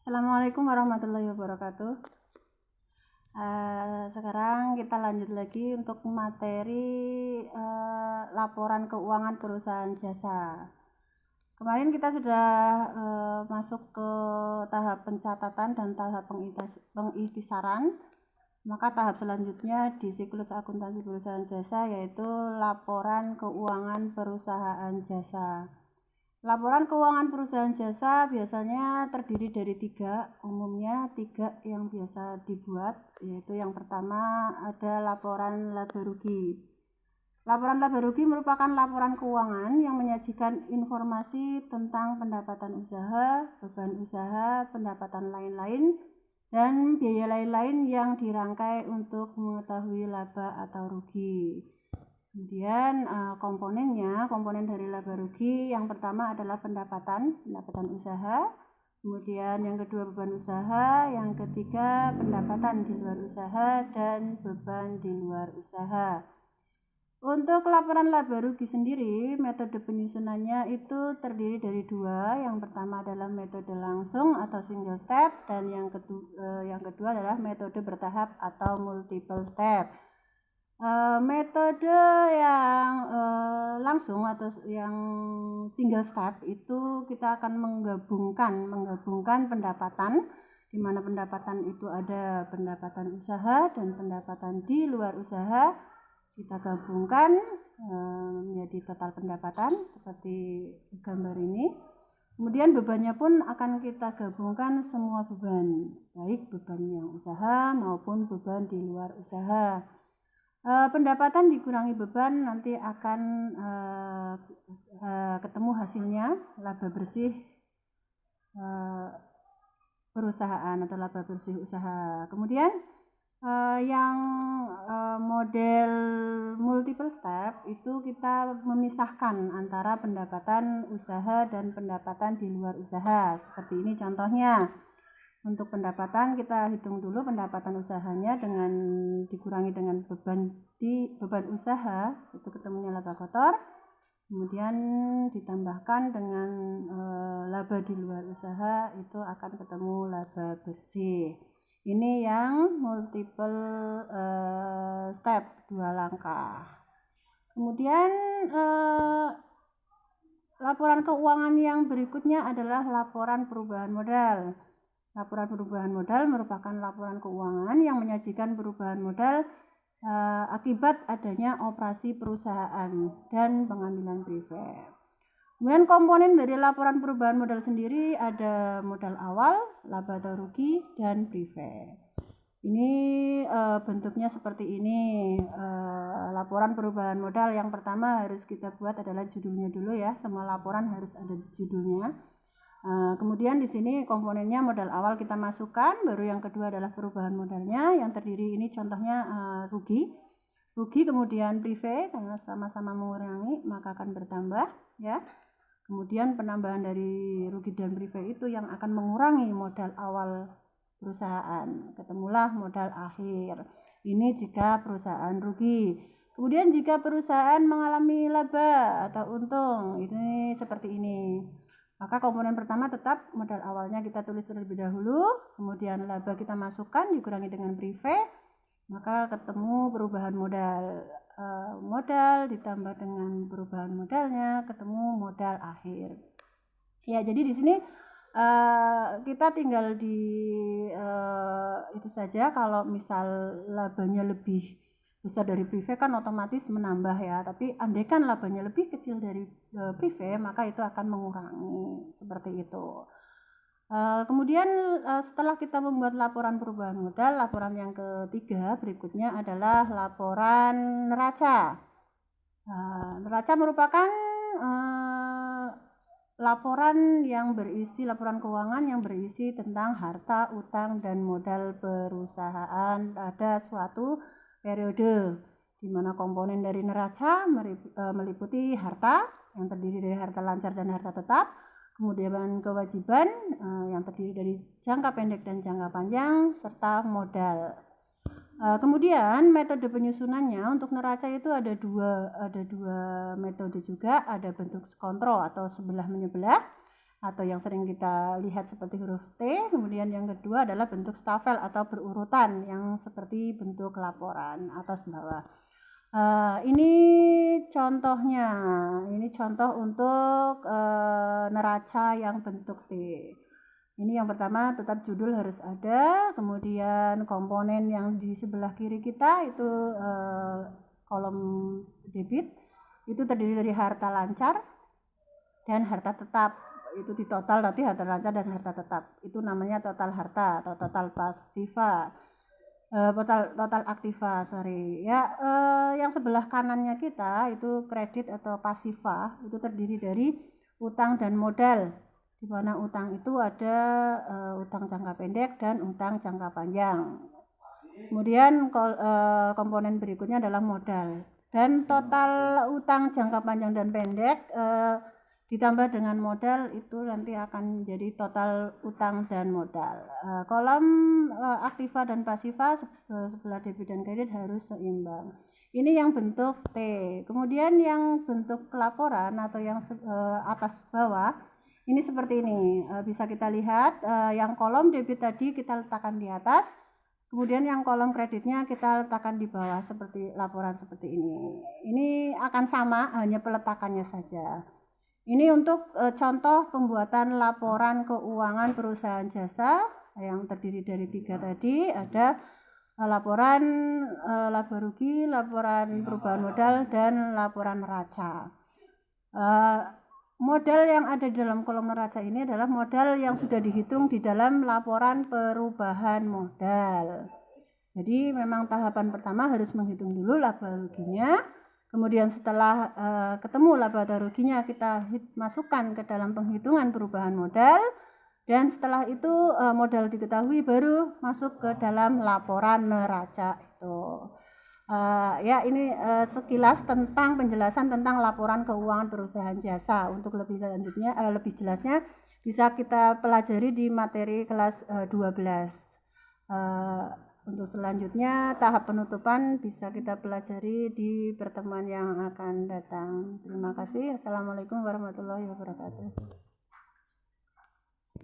Assalamualaikum warahmatullahi wabarakatuh. Sekarang kita lanjut lagi untuk materi laporan keuangan perusahaan jasa. Kemarin kita sudah masuk ke tahap pencatatan dan tahap pengiktisaran. Maka tahap selanjutnya di siklus akuntansi perusahaan jasa yaitu laporan keuangan perusahaan jasa. Laporan keuangan perusahaan jasa biasanya terdiri dari umumnya tiga yang biasa dibuat, yaitu yang pertama ada laporan laba rugi. Laporan laba rugi merupakan laporan keuangan yang menyajikan informasi tentang pendapatan usaha, beban usaha, pendapatan lain-lain, dan biaya lain-lain yang dirangkai untuk mengetahui laba atau rugi. Kemudian komponen dari laba rugi yang pertama adalah pendapatan usaha, kemudian yang kedua beban usaha, yang ketiga pendapatan di luar usaha dan beban di luar usaha. Untuk laporan laba rugi sendiri, metode penyusunannya itu terdiri dari dua. Yang pertama adalah metode langsung atau single step, dan yang kedua adalah metode bertahap atau multiple step. Metode yang langsung atau yang single step itu kita akan menggabungkan pendapatan, di mana pendapatan itu ada pendapatan usaha dan pendapatan di luar usaha, kita gabungkan menjadi total pendapatan seperti gambar ini. Kemudian bebannya pun akan kita gabungkan semua beban, baik beban yang usaha maupun beban di luar usaha. Pendapatan dikurangi beban nanti akan ketemu hasilnya laba bersih perusahaan atau laba bersih usaha. Kemudian yang model multiple step itu kita memisahkan antara pendapatan usaha dan pendapatan di luar usaha. Seperti ini contohnya. Untuk pendapatan kita hitung dulu pendapatan usahanya dengan dikurangi dengan beban usaha, itu ketemunya laba kotor. Kemudian ditambahkan dengan laba di luar usaha, itu akan ketemu laba bersih. Ini yang multiple step, 2 langkah. Kemudian laporan keuangan yang berikutnya adalah laporan perubahan modal. Laporan perubahan modal merupakan laporan keuangan yang menyajikan perubahan modal akibat adanya operasi perusahaan dan pengambilan privat. Kemudian komponen dari laporan perubahan modal sendiri ada modal awal, laba atau rugi, dan privat. Ini bentuknya seperti ini. Laporan perubahan modal yang pertama harus kita buat adalah judulnya dulu ya. Semua laporan harus ada judulnya. Kemudian di sini komponennya modal awal kita masukkan, baru yang kedua adalah perubahan modalnya yang terdiri ini contohnya rugi kemudian privat karena sama-sama mengurangi maka akan bertambah ya. Kemudian penambahan dari rugi dan privat itu yang akan mengurangi modal awal perusahaan, ketemulah modal akhir. Ini jika perusahaan rugi. Kemudian jika perusahaan mengalami laba atau untung, ini seperti ini. Maka komponen pertama tetap modal awalnya kita tulis terlebih dahulu, kemudian laba kita masukkan dikurangi dengan privat, maka ketemu perubahan modal. Modal ditambah dengan perubahan modalnya ketemu modal akhir. Ya, jadi di sini kita tinggal di itu saja. Kalau misal labanya lebih besar dari privat kan otomatis menambah ya, tapi andaikan labanya lebih kecil dari privat maka itu akan mengurangi, seperti itu. Kemudian setelah kita membuat laporan perubahan modal, laporan yang ketiga berikutnya adalah laporan neraca. Neraca merupakan laporan keuangan yang berisi tentang harta, utang, dan modal perusahaan pada suatu periode, di mana komponen dari neraca meliputi harta yang terdiri dari harta lancar dan harta tetap, kemudian kewajiban yang terdiri dari jangka pendek dan jangka panjang, serta modal. Kemudian metode penyusunannya untuk neraca itu ada dua metode juga, ada bentuk kontrol atau sebelah menyebelah atau yang sering kita lihat seperti huruf T. Kemudian yang kedua adalah bentuk stafel atau berurutan yang seperti bentuk laporan atas bawah. Ini contohnya, ini contoh untuk neraca yang bentuk T. Ini yang pertama, tetap judul harus ada, kemudian komponen yang di sebelah kiri kita itu kolom debit, itu terdiri dari harta lancar dan harta tetap. Itu di total nanti harta lancar dan harta tetap. Itu namanya total harta atau total pasiva. Total aktiva, sorry. Ya, yang sebelah kanannya kita itu kredit atau pasiva, itu terdiri dari utang dan modal. Di mana utang itu ada utang jangka pendek dan utang jangka panjang. Kemudian komponen berikutnya adalah modal. Dan total utang jangka panjang dan pendek ditambah dengan modal itu nanti akan menjadi total utang dan modal. Kolom aktiva dan pasiva sebelah debit dan kredit harus seimbang. Ini yang bentuk T. Kemudian yang bentuk laporan atau yang atas bawah ini seperti ini. Bisa kita lihat yang kolom debit tadi kita letakkan di atas. Kemudian yang kolom kreditnya kita letakkan di bawah seperti laporan seperti ini. Ini akan sama, hanya peletakannya saja. Ini untuk contoh pembuatan laporan keuangan perusahaan jasa yang terdiri dari 3 tadi. Ada laporan laba rugi, laporan perubahan modal, dan laporan neraca. Modal yang ada di dalam kolom neraca ini adalah modal yang sudah dihitung di dalam laporan perubahan modal. Jadi memang tahapan pertama harus menghitung dulu laba ruginya. Kemudian setelah ketemu laba dan ruginya kita masukkan ke dalam penghitungan perubahan modal. Dan setelah itu modal diketahui baru masuk ke dalam laporan neraca itu. Ya ini sekilas tentang penjelasan tentang laporan keuangan perusahaan jasa. Untuk lebih lanjutnya, lebih jelasnya bisa kita pelajari di materi kelas 12. Untuk selanjutnya tahap penutupan bisa kita pelajari di pertemuan yang akan datang. Terima kasih. Assalamualaikum warahmatullahi wabarakatuh.